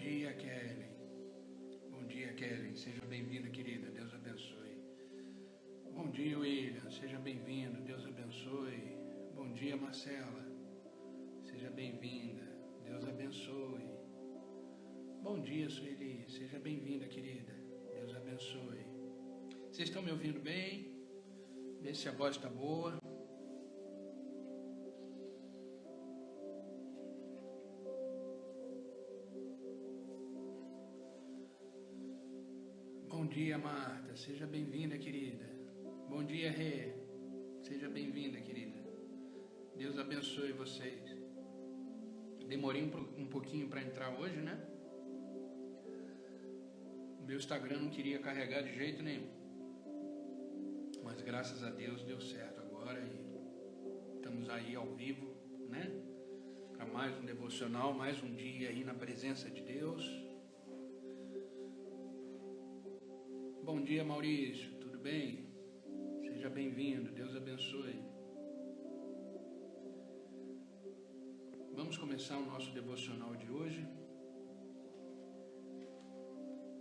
dia, Kelly. Bom dia, Kelly. Seja bem-vinda, querida. Deus abençoe. Bom dia, William. Seja bem-vindo. Deus abençoe. Bom dia, Marcela. Seja bem-vinda. Deus abençoe. Bom dia, Sueli. Seja bem-vinda, querida. Deus abençoe. Vocês estão me ouvindo bem? Vê se a voz está boa. Bom dia, Marta. Seja bem-vinda, querida. Bom dia, Rê. Seja bem-vinda, querida. Deus abençoe vocês. Demorei um pouquinho para entrar hoje, né? O meu Instagram não queria carregar de jeito nenhum. Mas graças a Deus deu certo agora e estamos aí ao vivo, né? Para mais um devocional, mais um dia aí na presença de Deus. Bom dia, Maurício, tudo bem? Seja bem-vindo, Deus abençoe. Vamos começar o nosso devocional de hoje.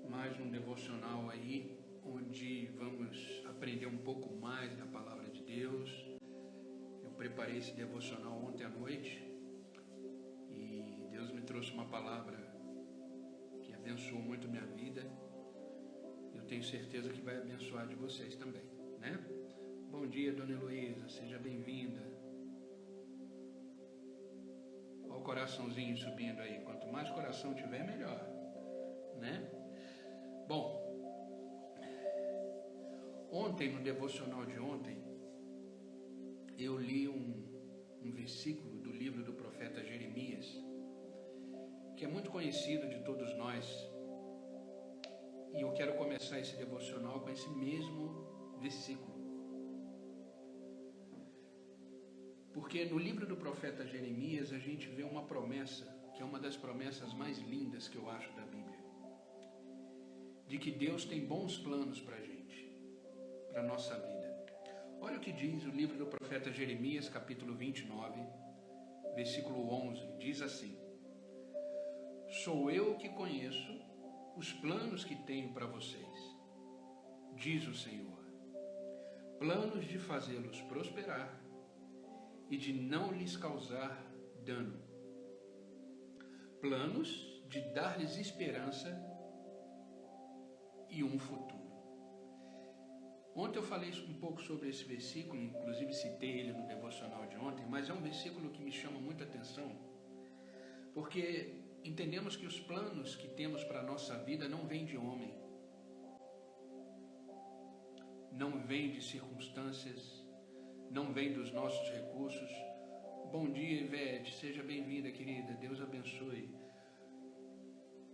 Mais um devocional aí, onde vamos aprender um pouco mais da palavra de Deus. Eu preparei esse devocional ontem à noite e Deus me trouxe uma palavra que abençoou muito minha vida. Eu tenho certeza que vai abençoar de vocês também, né? Bom dia, Dona Heloísa, seja bem-vinda. Olha o coraçãozinho subindo aí, quanto mais coração tiver, melhor, né? Bom, ontem, no devocional de ontem, eu li um versículo do livro do profeta Jeremias, que é muito conhecido de todos nós. E eu quero começar esse devocional com esse mesmo versículo. Porque no livro do profeta Jeremias a gente vê uma promessa, que é uma das promessas mais lindas que eu acho da Bíblia. De que Deus tem bons planos para a gente, para a nossa vida. Olha o que diz o livro do profeta Jeremias, capítulo 29, versículo 11. Diz assim: Sou eu que conheço os planos que tenho para vocês, diz o Senhor, planos de fazê-los prosperar e de não lhes causar dano, planos de dar-lhes esperança e um futuro. Ontem eu falei um pouco sobre esse versículo, inclusive citei ele no devocional de ontem, mas é um versículo que me chama muita atenção, porque entendemos que os planos que temos para a nossa vida não vêm de homem, não vêm de circunstâncias, não vêm dos nossos recursos. Bom dia, Ivete, seja bem-vinda, querida, Deus abençoe.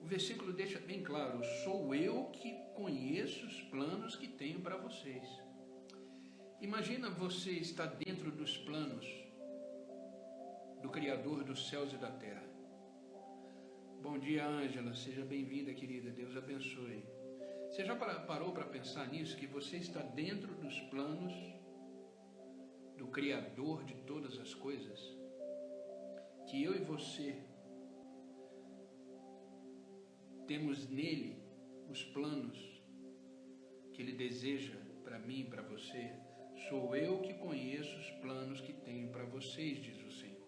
O versículo deixa bem claro: sou eu que conheço os planos que tenho para vocês. Imagina você estar dentro dos planos do Criador dos céus e da terra. Bom dia, Ângela, seja bem-vinda, querida, Deus abençoe. Você já parou para pensar nisso, que você está dentro dos planos do Criador de todas as coisas? Que eu e você temos nele os planos que ele deseja para mim e para você. Sou eu que conheço os planos que tenho para vocês, diz o Senhor.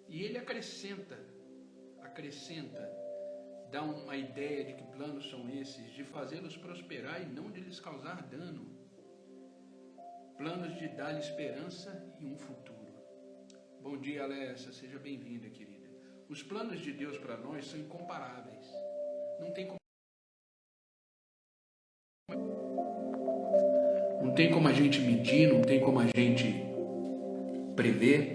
E ele acrescenta, dá uma ideia de que planos são esses: de fazê-los prosperar e não de lhes causar dano, planos de dar-lhe esperança e um futuro. Bom dia, Alessa, seja bem-vinda, querida. Os planos de Deus para nós são incomparáveis, não tem como a gente medir, não tem como a gente prever.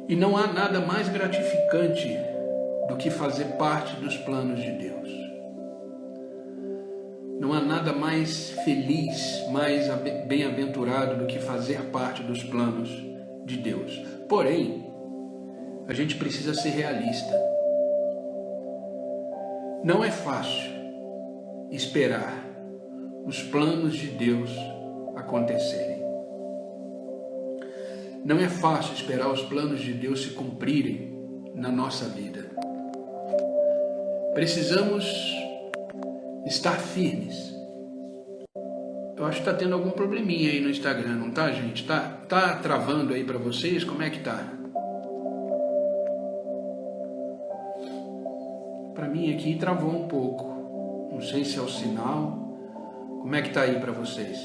E não há nada mais gratificante do que fazer parte dos planos de Deus. Não há nada mais feliz, mais bem-aventurado do que fazer parte dos planos de Deus. Porém, a gente precisa ser realista. Não é fácil esperar os planos de Deus acontecerem. Não é fácil esperar os planos de Deus se cumprirem na nossa vida. Precisamos estar firmes. Eu acho que está tendo algum probleminha aí no Instagram, não tá, gente? Tá travando aí para vocês? Como é que tá? Para mim aqui travou um pouco. Não sei se é o sinal. Como é que tá aí para vocês?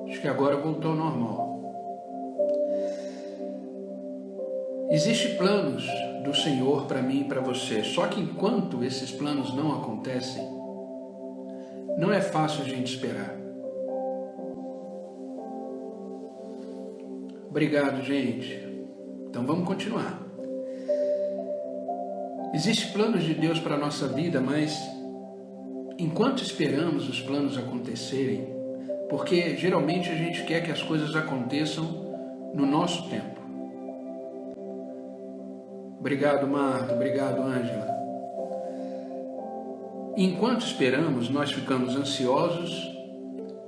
Acho que agora voltou ao normal. Existem planos do Senhor para mim e para você. Só que enquanto esses planos não acontecem, não é fácil a gente esperar. Obrigado, gente. Então vamos continuar. Existem planos de Deus para a nossa vida, mas enquanto esperamos os planos acontecerem, porque geralmente a gente quer que as coisas aconteçam no nosso tempo. Obrigado, Marta. Obrigado, Ângela. Enquanto esperamos, nós ficamos ansiosos,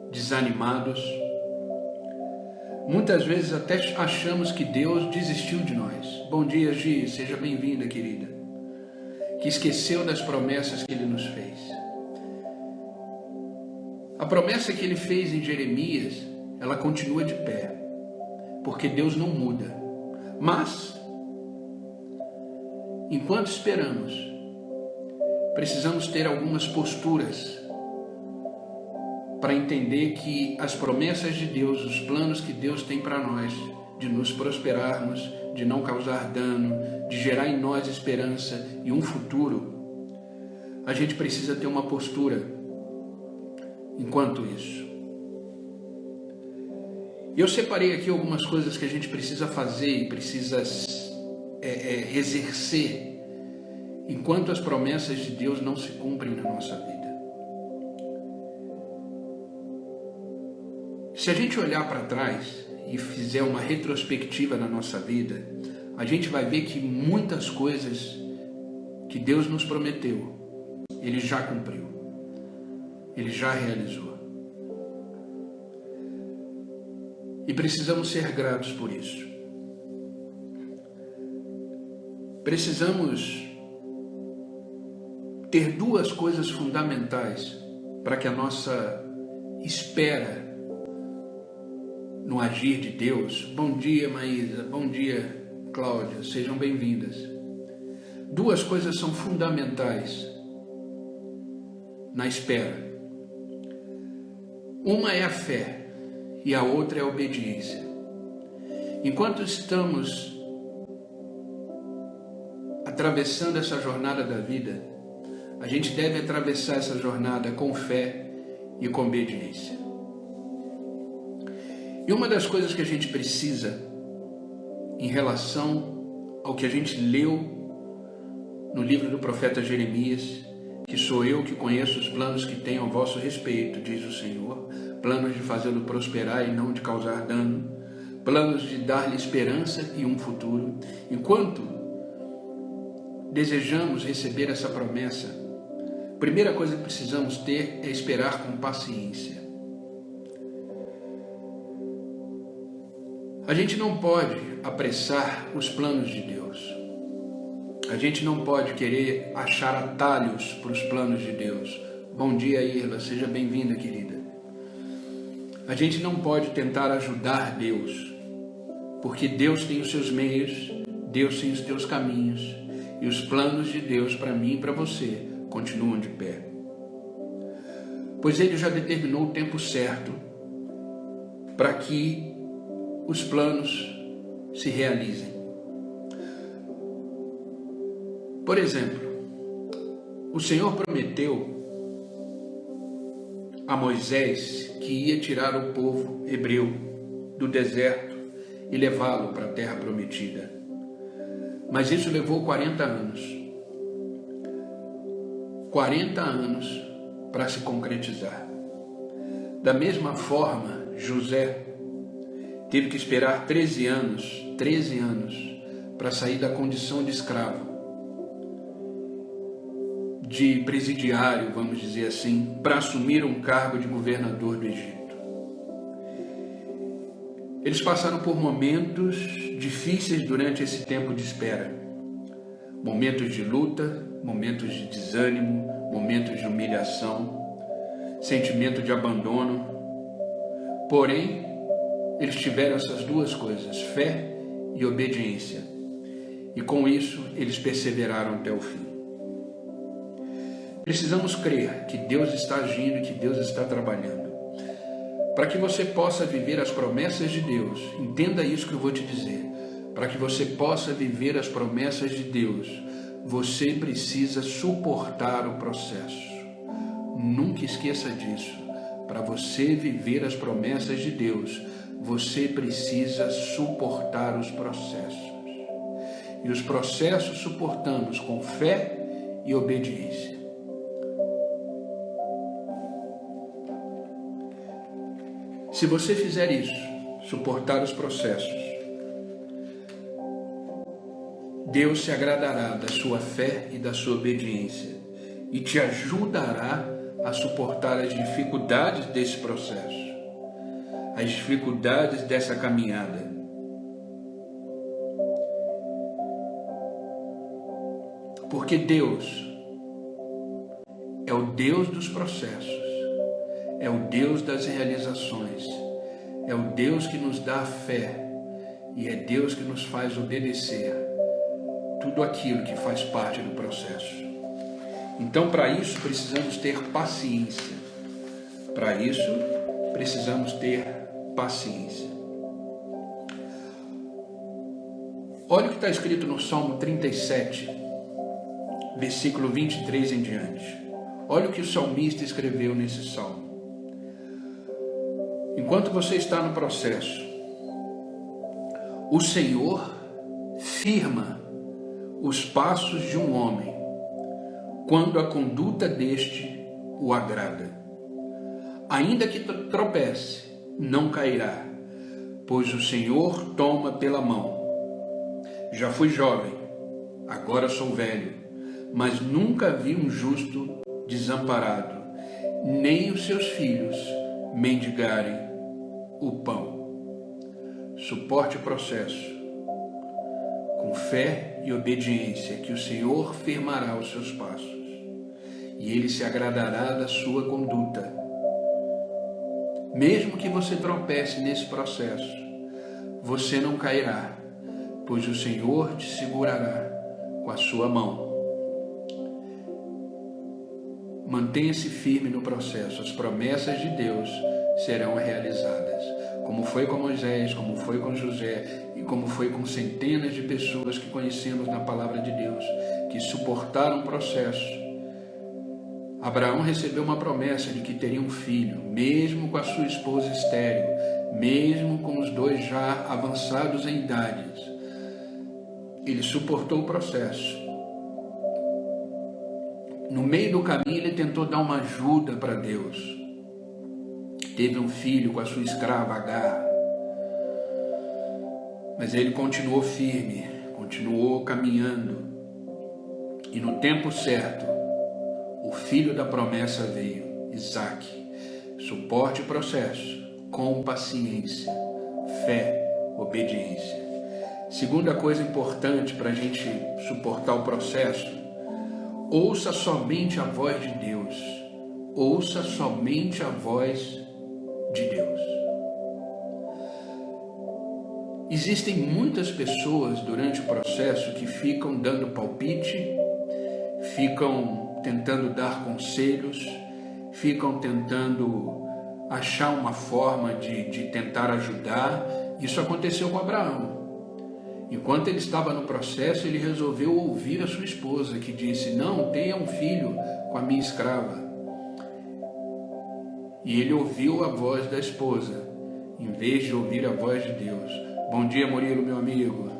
desanimados. Muitas vezes até achamos que Deus desistiu de nós. Bom dia, Gi. Seja bem-vinda, querida. Que esqueceu das promessas que Ele nos fez. A promessa que Ele fez em Jeremias, ela continua de pé. Porque Deus não muda. Mas enquanto esperamos, precisamos ter algumas posturas para entender que as promessas de Deus, os planos que Deus tem para nós, de nos prosperarmos, de não causar dano, de gerar em nós esperança e um futuro, a gente precisa ter uma postura enquanto isso. Eu separei aqui algumas coisas que a gente precisa fazer e precisa exercer enquanto as promessas de Deus não se cumprem na nossa vida. Se a gente olhar para trás e fizer uma retrospectiva na nossa vida, a gente vai ver que muitas coisas que Deus nos prometeu, Ele já cumpriu, Ele já realizou. E precisamos ser gratos por isso. Precisamos ter duas coisas fundamentais para que a nossa espera no agir de Deus. Bom dia, Maísa. Bom dia, Cláudia. Sejam bem-vindas. Duas coisas são fundamentais na espera. Uma é a fé e a outra é a obediência. Enquanto estamos atravessando essa jornada da vida, a gente deve atravessar essa jornada com fé e com obediência. E uma das coisas que a gente precisa, em relação ao que a gente leu no livro do profeta Jeremias, que sou eu que conheço os planos que tenho a vosso respeito, diz o Senhor, planos de fazê-lo prosperar e não de causar dano, planos de dar-lhe esperança e um futuro. Enquanto desejamos receber essa promessa, a primeira coisa que precisamos ter é esperar com paciência. A gente não pode apressar os planos de Deus. A gente não pode querer achar atalhos para os planos de Deus. Bom dia, Irla. Seja bem-vinda, querida. A gente não pode tentar ajudar Deus, porque Deus tem os seus meios, Deus tem os teus caminhos, e os planos de Deus para mim e para você continuam de pé. Pois Ele já determinou o tempo certo para que os planos se realizem. Por exemplo, o Senhor prometeu a Moisés que ia tirar o povo hebreu do deserto e levá-lo para a terra prometida. Mas isso levou 40 anos. 40 anos para se concretizar. Da mesma forma, José teve que esperar 13 anos para sair da condição de escravo, de presidiário, vamos dizer assim, para assumir um cargo de governador do Egito. Eles passaram por momentos difíceis durante esse tempo de espera. Momentos de luta, momentos de desânimo, momentos de humilhação, sentimento de abandono. Porém, eles tiveram essas duas coisas, fé e obediência. E com isso, eles perseveraram até o fim. Precisamos crer que Deus está agindo e que Deus está trabalhando. Para que você possa viver as promessas de Deus, entenda isso que eu vou te dizer. Para que você possa viver as promessas de Deus, você precisa suportar o processo. Nunca esqueça disso. Para você viver as promessas de Deus, você precisa suportar os processos. E os processos suportamos com fé e obediência. Se você fizer isso, suportar os processos, Deus se agradará da sua fé e da sua obediência e te ajudará a suportar as dificuldades desse processo, as dificuldades dessa caminhada. Porque Deus é o Deus dos processos, é o Deus das realizações, é o Deus que nos dá a fé e é Deus que nos faz obedecer tudo aquilo que faz parte do processo. Então, para isso, precisamos ter paciência. Para isso, precisamos ter paciência. Olha o que está escrito no Salmo 37, versículo 23 em diante. Olha o que o salmista escreveu nesse salmo. Enquanto você está no processo, o Senhor firma os passos de um homem, quando a conduta deste o agrada. Ainda que tropece, não cairá, pois o Senhor toma pela mão. Já fui jovem, agora sou velho, mas nunca vi um justo desamparado, nem os seus filhos mendigarem o pão. Suporte o processo com fé e obediência, que o Senhor firmará os seus passos e Ele se agradará da sua conduta. Mesmo que você tropece nesse processo, você não cairá, pois o Senhor te segurará com a sua mão. Mantenha-se firme no processo, as promessas de Deus serão realizadas, como foi com Moisés, como foi com José e como foi com centenas de pessoas que conhecemos na palavra de Deus, que suportaram o processo. Abraão recebeu uma promessa de que teria um filho, mesmo com a sua esposa estéril, mesmo com os dois já avançados em idades. Ele suportou o processo. No meio do caminho ele tentou dar uma ajuda para Deus. Teve um filho com a sua escrava Agar. Mas ele continuou firme, continuou caminhando. E no tempo certo, o filho da promessa veio, Isaque. Suporte o processo com paciência, fé, obediência. Segunda coisa importante para a gente suportar o processo: ouça somente a voz de Deus. Ouça somente a voz de Deus. Existem muitas pessoas durante o processo que ficam dando palpite, ficam tentando dar conselhos, ficam tentando achar uma forma de tentar ajudar. Isso aconteceu com Abraão. Enquanto ele estava no processo, ele resolveu ouvir a sua esposa, que disse: não, tenha um filho com a minha escrava. E ele ouviu a voz da esposa, em vez de ouvir a voz de Deus. Bom dia, Murilo, meu amigo.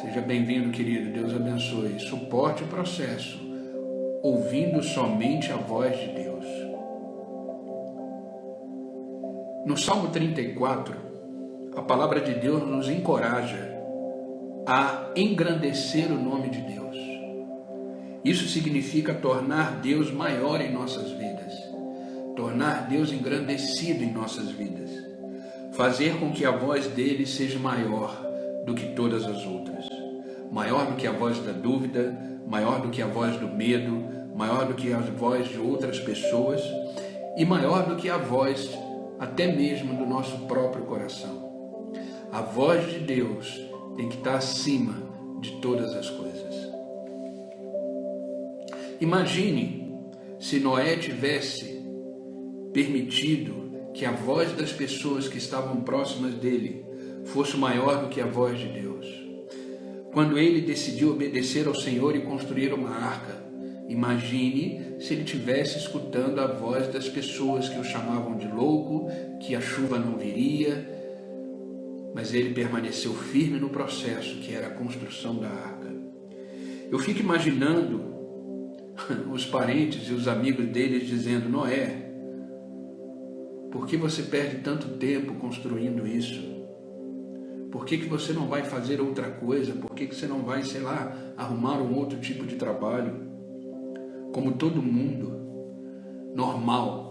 Seja bem-vindo, querido. Deus abençoe. Suporte o processo, ouvindo somente a voz de Deus. No Salmo 34, a palavra de Deus nos encoraja a engrandecer o nome de Deus. Isso significa tornar Deus maior em nossas vidas, tornar Deus engrandecido em nossas vidas, fazer com que a voz dele seja maior do que todas as outras, maior do que a voz da dúvida, maior do que a voz do medo, maior do que a voz de outras pessoas e maior do que a voz até mesmo do nosso próprio coração. A voz de Deus tem que estar acima de todas as coisas. Imagine se Noé tivesse permitido que a voz das pessoas que estavam próximas dele fosse maior do que a voz de Deus. Quando ele decidiu obedecer ao Senhor e construir uma arca, imagine se ele estivesse escutando a voz das pessoas que o chamavam de louco, que a chuva não viria, mas ele permaneceu firme no processo que era a construção da arca. Eu fico imaginando os parentes e os amigos deles dizendo: Noé, por que você perde tanto tempo construindo isso? Por que você não vai fazer outra coisa? Por que você não vai, sei lá, arrumar um outro tipo de trabalho? Como todo mundo, normal.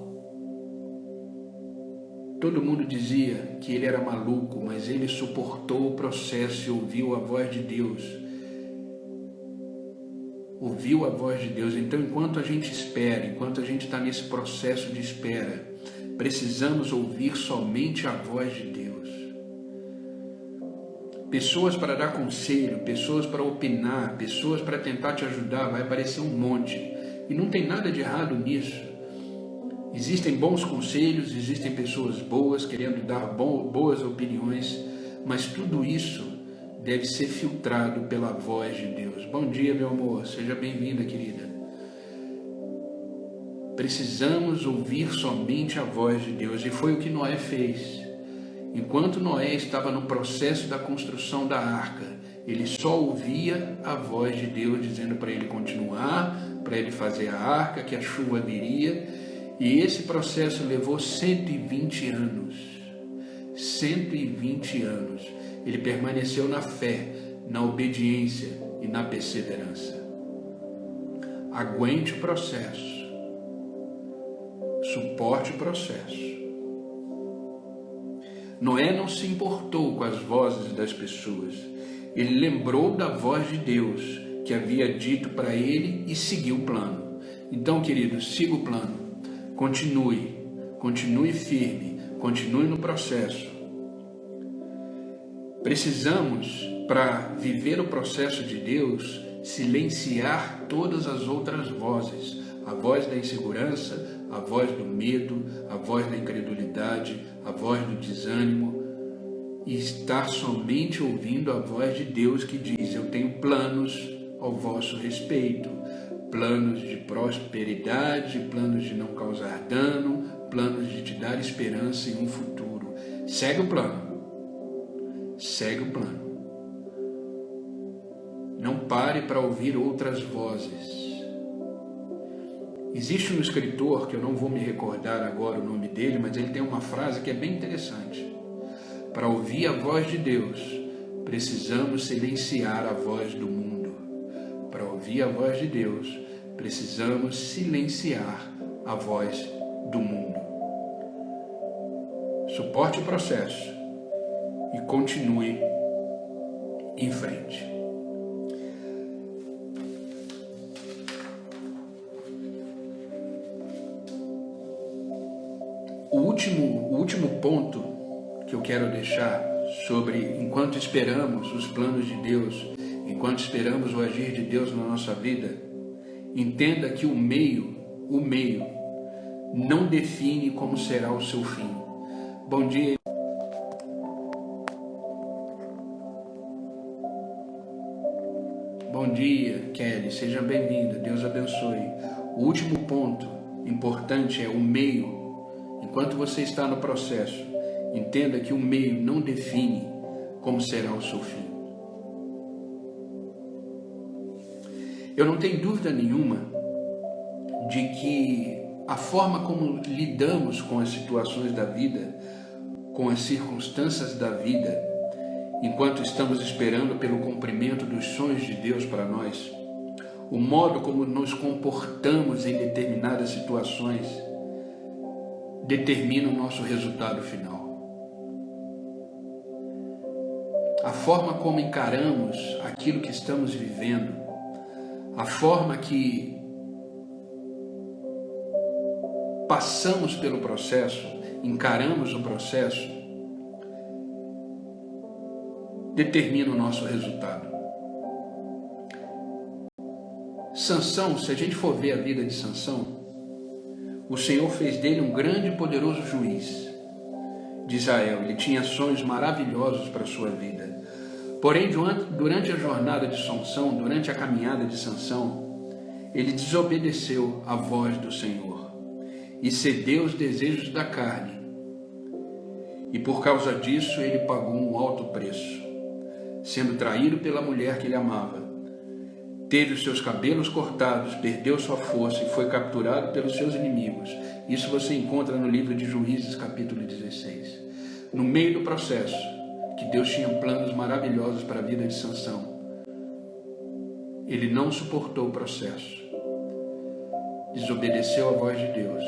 Todo mundo dizia que ele era maluco, mas ele suportou o processo e ouviu a voz de Deus. Ouviu a voz de Deus. Então, enquanto a gente espera, enquanto a gente está nesse processo de espera, precisamos ouvir somente a voz de Deus. Pessoas para dar conselho, pessoas para opinar, pessoas para tentar te ajudar, vai aparecer um monte. E não tem nada de errado nisso. Existem bons conselhos, existem pessoas boas querendo dar boas opiniões, mas tudo isso deve ser filtrado pela voz de Deus. Bom dia, meu amor, seja bem-vinda, querida. Precisamos ouvir somente a voz de Deus, e foi o que Noé fez. Enquanto Noé estava no processo da construção da arca, ele só ouvia a voz de Deus dizendo para ele continuar, para ele fazer a arca, que a chuva viria, e esse processo levou 120 anos. 120 anos. Ele permaneceu na fé, na obediência e na perseverança. Aguente o processo. Suporte o processo. Noé não se importou com as vozes das pessoas. Ele lembrou da voz de Deus que havia dito para ele e seguiu o plano. Então, queridos, siga o plano. Continue firme, continue no processo. Precisamos, para viver o processo de Deus, silenciar todas as outras vozes. A voz da insegurança, a voz do medo, a voz da incredulidade, a voz do desânimo, e estar somente ouvindo a voz de Deus que diz: eu tenho planos ao vosso respeito, planos de prosperidade, planos de não causar dano, planos de te dar esperança em um futuro. Segue o plano. Segue o plano. Não pare para ouvir outras vozes. Existe um escritor, que eu não vou me recordar agora o nome dele, mas ele tem uma frase que é bem interessante. Para ouvir a voz de Deus, precisamos silenciar a voz do mundo. Para ouvir a voz de Deus, precisamos silenciar a voz do mundo. Suporte o processo e continue em frente. O último ponto que eu quero deixar sobre enquanto esperamos os planos de Deus, enquanto esperamos o agir de Deus na nossa vida, entenda que o meio não define como será o seu fim. Bom dia. Bom dia, Kelly, seja bem-vinda, Deus abençoe. O último ponto importante é o meio. Enquanto você está no processo, entenda que o meio não define como será o seu fim. Eu não tenho dúvida nenhuma de que a forma como lidamos com as situações da vida, com as circunstâncias da vida, enquanto estamos esperando pelo cumprimento dos sonhos de Deus para nós, o modo como nos comportamos em determinadas situações, determina o nosso resultado final. a forma como encaramos aquilo que estamos vivendo, a forma que passamos pelo processo, encaramos o processo, determina o nosso resultado. Sansão, se a gente for ver a vida de Sansão, o Senhor fez dele um grande e poderoso juiz de Israel. Ele tinha sonhos maravilhosos para a sua vida. Porém, durante a jornada de Sansão, durante a caminhada de Sansão, ele desobedeceu à voz do Senhor e cedeu aos desejos da carne. E por causa disso, ele pagou um alto preço, sendo traído pela mulher que ele amava. Teve os seus cabelos cortados, perdeu sua força e foi capturado pelos seus inimigos. Isso você encontra no livro de Juízes, capítulo 16. No meio do processo, que Deus tinha planos maravilhosos para a vida de Sansão, ele não suportou o processo, desobedeceu a voz de Deus,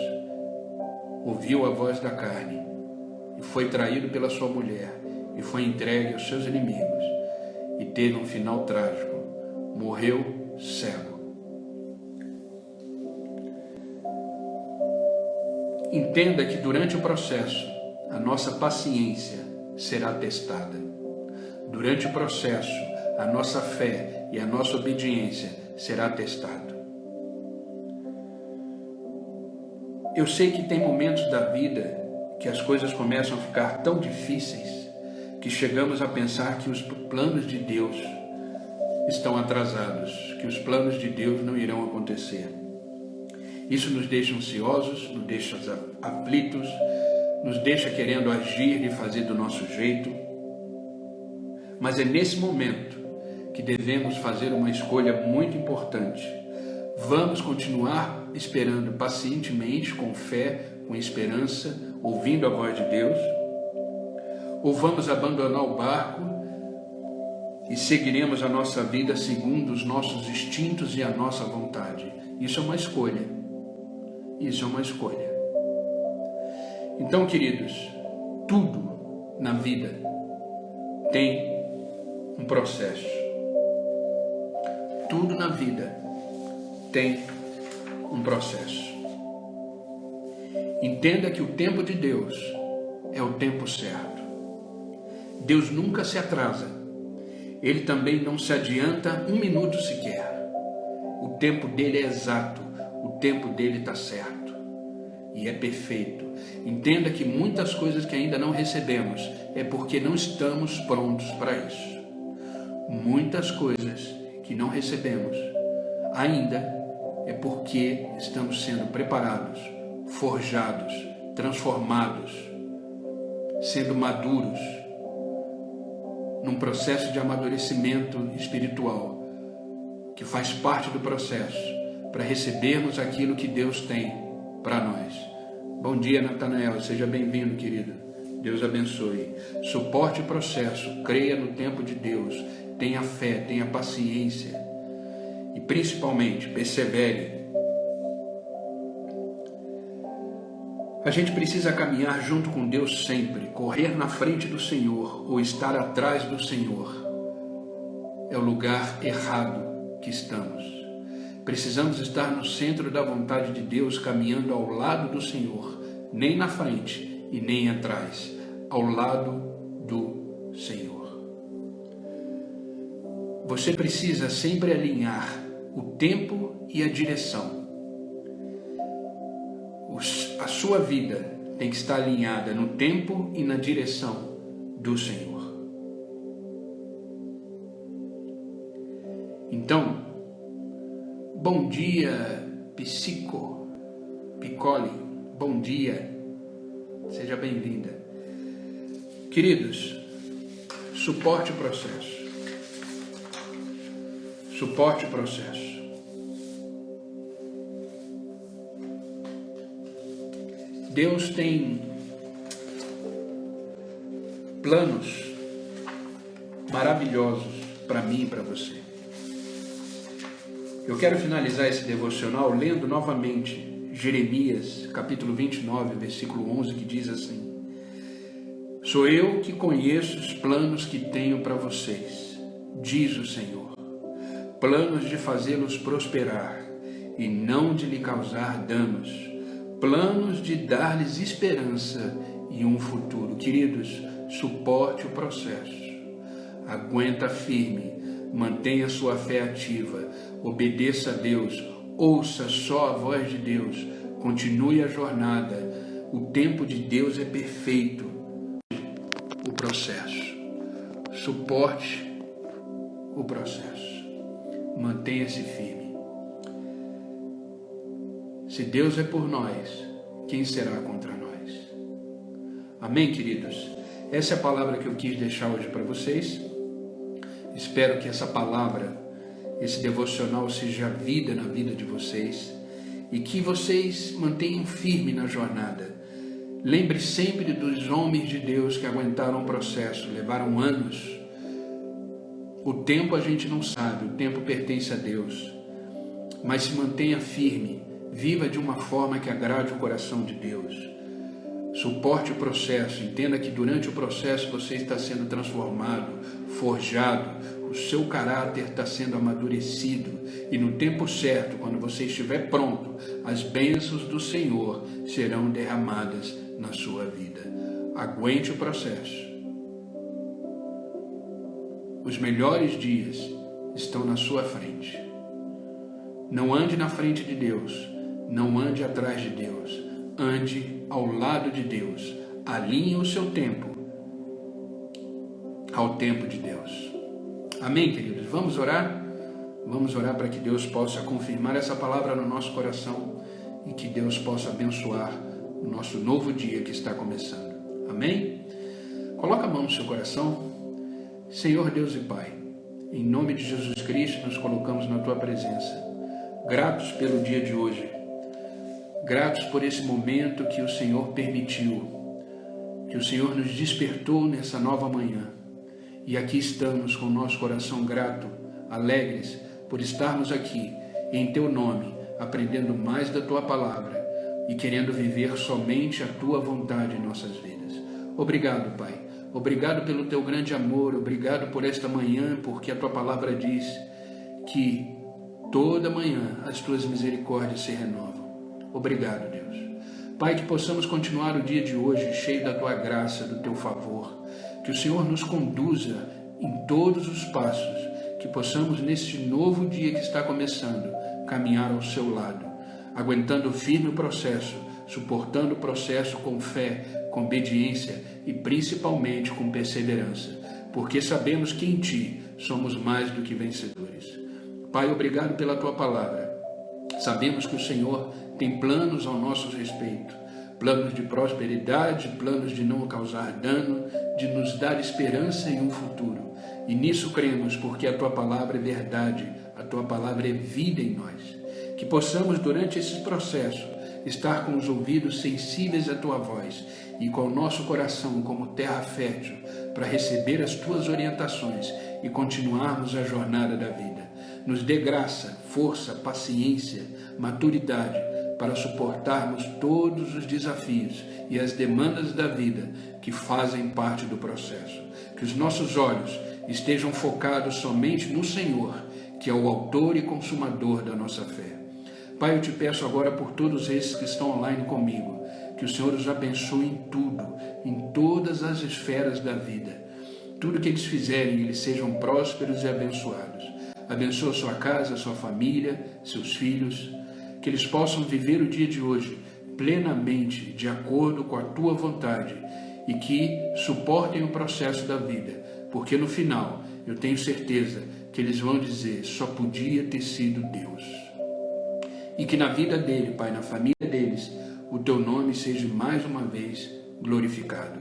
ouviu a voz da carne e foi traído pela sua mulher e foi entregue aos seus inimigos e teve um final trágico. Morreu cego. Entenda que durante o processo, a nossa paciência será testada. Durante o processo, a nossa fé e a nossa obediência será testada. Eu sei que tem momentos da vida que as coisas começam a ficar tão difíceis que chegamos a pensar que os planos de Deus estão atrasados, que os planos de Deus não irão acontecer. Isso nos deixa ansiosos, nos deixa aflitos, nos deixa querendo agir e fazer do nosso jeito. Mas é nesse momento que devemos fazer uma escolha muito importante. Vamos continuar esperando pacientemente, com fé, com esperança, ouvindo a voz de Deus? Ou vamos abandonar o barco e seguiremos a nossa vida segundo os nossos instintos e a nossa vontade? Isso é uma escolha. Isso é uma escolha. Então, queridos, tudo na vida tem um processo. Tudo na vida tem um processo. Entenda que o tempo de Deus é o tempo certo. Deus nunca se atrasa. Ele também não se adianta um minuto sequer. O tempo dele é exato. O tempo dele está certo. E é perfeito. Entenda que muitas coisas que ainda não recebemos é porque não estamos prontos para isso. Muitas coisas que não recebemos ainda é porque estamos sendo preparados, forjados, transformados, sendo maduros, num processo de amadurecimento espiritual, que faz parte do processo, para recebermos aquilo que Deus tem para nós. Bom dia, Natanael, seja bem-vindo, querido. Deus abençoe. Suporte o processo, creia no tempo de Deus, tenha fé, tenha paciência e, principalmente, persevere. A gente precisa caminhar junto com Deus sempre, correr na frente do Senhor ou estar atrás do Senhor. É o lugar errado que estamos. Precisamos estar no centro da vontade de Deus, caminhando ao lado do Senhor, nem na frente e nem atrás, ao lado do Senhor. Você precisa sempre alinhar o tempo e a direção. A sua vida tem que estar alinhada no tempo e na direção do Senhor. Então, bom dia, Piccoli, bom dia, seja bem-vinda. Queridos, suporte o processo. Suporte o processo. Deus tem planos maravilhosos para mim e para você. Eu quero finalizar esse devocional lendo novamente Jeremias, capítulo 29, versículo 11, que diz assim: Sou eu que conheço os planos que tenho para vocês, diz o Senhor. Planos de fazê-los prosperar e não de lhe causar danos. Planos de dar-lhes esperança e um futuro. Queridos, suporte o processo. Aguenta firme, mantenha sua fé ativa, obedeça a Deus, ouça só a voz de Deus, continue a jornada. O tempo de Deus é perfeito. O processo. Suporte o processo. Mantenha-se firme. Se Deus é por nós, quem será contra nós? Amém, queridos? Essa é a palavra que eu quis deixar hoje para vocês. Espero que essa palavra, esse devocional seja vida na vida de vocês e que vocês mantenham firme na jornada. Lembre sempre dos homens de Deus que aguentaram o processo, levaram anos. O tempo a gente não sabe, o tempo pertence a Deus. Mas se mantenha firme, viva de uma forma que agrade o coração de Deus. Suporte o processo, entenda que durante o processo você está sendo transformado, forjado, o seu caráter está sendo amadurecido e no tempo certo, quando você estiver pronto, as bênçãos do Senhor serão derramadas na sua vida. Aguente o processo. Os melhores dias estão na sua frente. Não ande na frente de Deus, não ande atrás de Deus, ande ao lado de Deus. Alinhe o seu tempo ao tempo de Deus. Amém, queridos? Vamos orar? Vamos orar para que Deus possa confirmar essa palavra no nosso coração e que Deus possa abençoar o nosso novo dia que está começando. Amém? Coloca a mão no seu coração. Senhor Deus e Pai, em nome de Jesus Cristo, nos colocamos na Tua presença, gratos pelo dia de hoje, gratos por esse momento que o Senhor permitiu, que o Senhor nos despertou nessa nova manhã, e aqui estamos com o nosso coração grato, alegres por estarmos aqui, em Teu nome, aprendendo mais da Tua palavra e querendo viver somente a Tua vontade em nossas vidas. Obrigado, Pai. Obrigado pelo Teu grande amor, obrigado por esta manhã, porque a Tua palavra diz que toda manhã as Tuas misericórdias se renovam. Obrigado, Deus. Pai, que possamos continuar o dia de hoje cheio da Tua graça, do Teu favor, que o Senhor nos conduza em todos os passos, que possamos neste novo dia que está começando, caminhar ao Seu lado, aguentando firme o processo, suportando o processo com fé, com obediência e principalmente com perseverança, porque sabemos que em Ti somos mais do que vencedores. Pai, obrigado pela Tua palavra. Sabemos que o Senhor tem planos ao nosso respeito, planos de prosperidade, planos de não causar dano, de nos dar esperança e um futuro. E nisso cremos, porque a Tua palavra é verdade, a Tua palavra é vida em nós. Que possamos, durante esse processo, estar com os ouvidos sensíveis à Tua voz e com o nosso coração como terra fértil para receber as Tuas orientações e continuarmos a jornada da vida. Nos dê graça, força, paciência, maturidade para suportarmos todos os desafios e as demandas da vida que fazem parte do processo. Que os nossos olhos estejam focados somente no Senhor, que é o autor e consumador da nossa fé. Pai, eu te peço agora por todos esses que estão online comigo, que o Senhor os abençoe em tudo, em todas as esferas da vida. Tudo que eles fizerem, eles sejam prósperos e abençoados. Abençoa sua casa, sua família, seus filhos, que eles possam viver o dia de hoje plenamente de acordo com a Tua vontade e que suportem o processo da vida, porque no final eu tenho certeza que eles vão dizer, só podia ter sido Deus. E que na vida dele, Pai, na família deles, o Teu nome seja mais uma vez glorificado.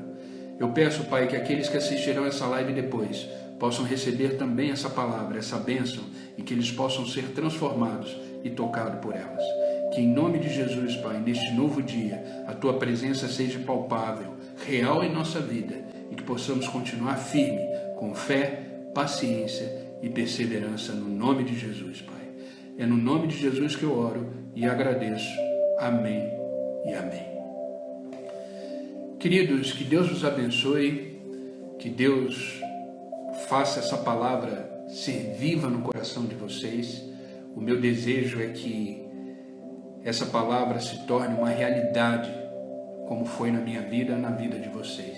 Eu peço, Pai, que aqueles que assistirão essa live depois possam receber também essa palavra, essa bênção, e que eles possam ser transformados e tocados por elas. Que em nome de Jesus, Pai, neste novo dia, a Tua presença seja palpável, real em nossa vida, e que possamos continuar firme, com fé, paciência e perseverança, no nome de Jesus, Pai. É no nome de Jesus que eu oro e agradeço. Amém e amém. Queridos, que Deus os abençoe, que Deus faça essa palavra ser viva no coração de vocês. O meu desejo é que essa palavra se torne uma realidade, como foi na minha vida, na vida de vocês.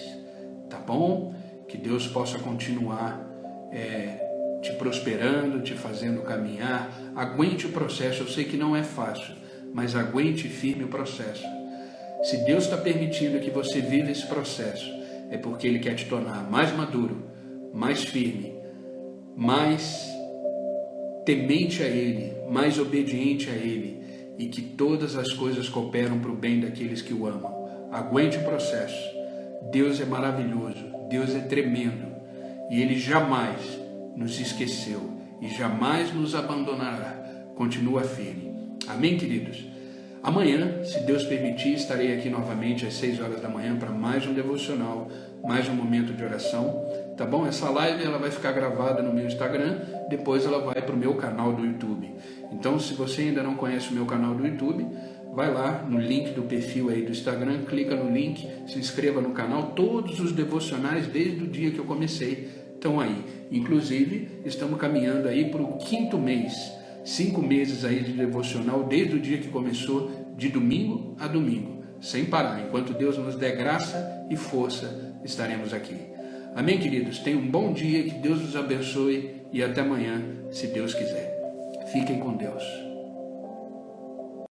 Tá bom? Que Deus possa continuar te prosperando, te fazendo caminhar. Aguente o processo, eu sei que não é fácil, mas aguente firme o processo. Se Deus está permitindo que você viva esse processo, é porque Ele quer te tornar mais maduro, mais firme, mais temente a Ele, mais obediente a Ele, e que todas as coisas cooperam para o bem daqueles que o amam. Aguente o processo. Deus é maravilhoso, Deus é tremendo, e Ele jamais nos esqueceu e jamais nos abandonará. Continua firme. Amém, queridos? Amanhã, se Deus permitir, estarei aqui novamente às 6 horas da manhã para mais um devocional, mais um momento de oração, tá bom? Essa live ela vai ficar gravada no meu Instagram, depois ela vai para o meu canal do YouTube. Então, se você ainda não conhece o meu canal do YouTube, vai lá no link do perfil aí do Instagram, clica no link, se inscreva no canal. Todos os devocionais desde o dia que eu comecei estão aí. Inclusive, estamos caminhando aí para o 5º mês. 5 meses aí de devocional, desde o dia que começou, de domingo a domingo, sem parar. Enquanto Deus nos der graça e força, estaremos aqui. Amém, queridos? Tenham um bom dia, que Deus os abençoe e até amanhã, se Deus quiser. Fiquem com Deus.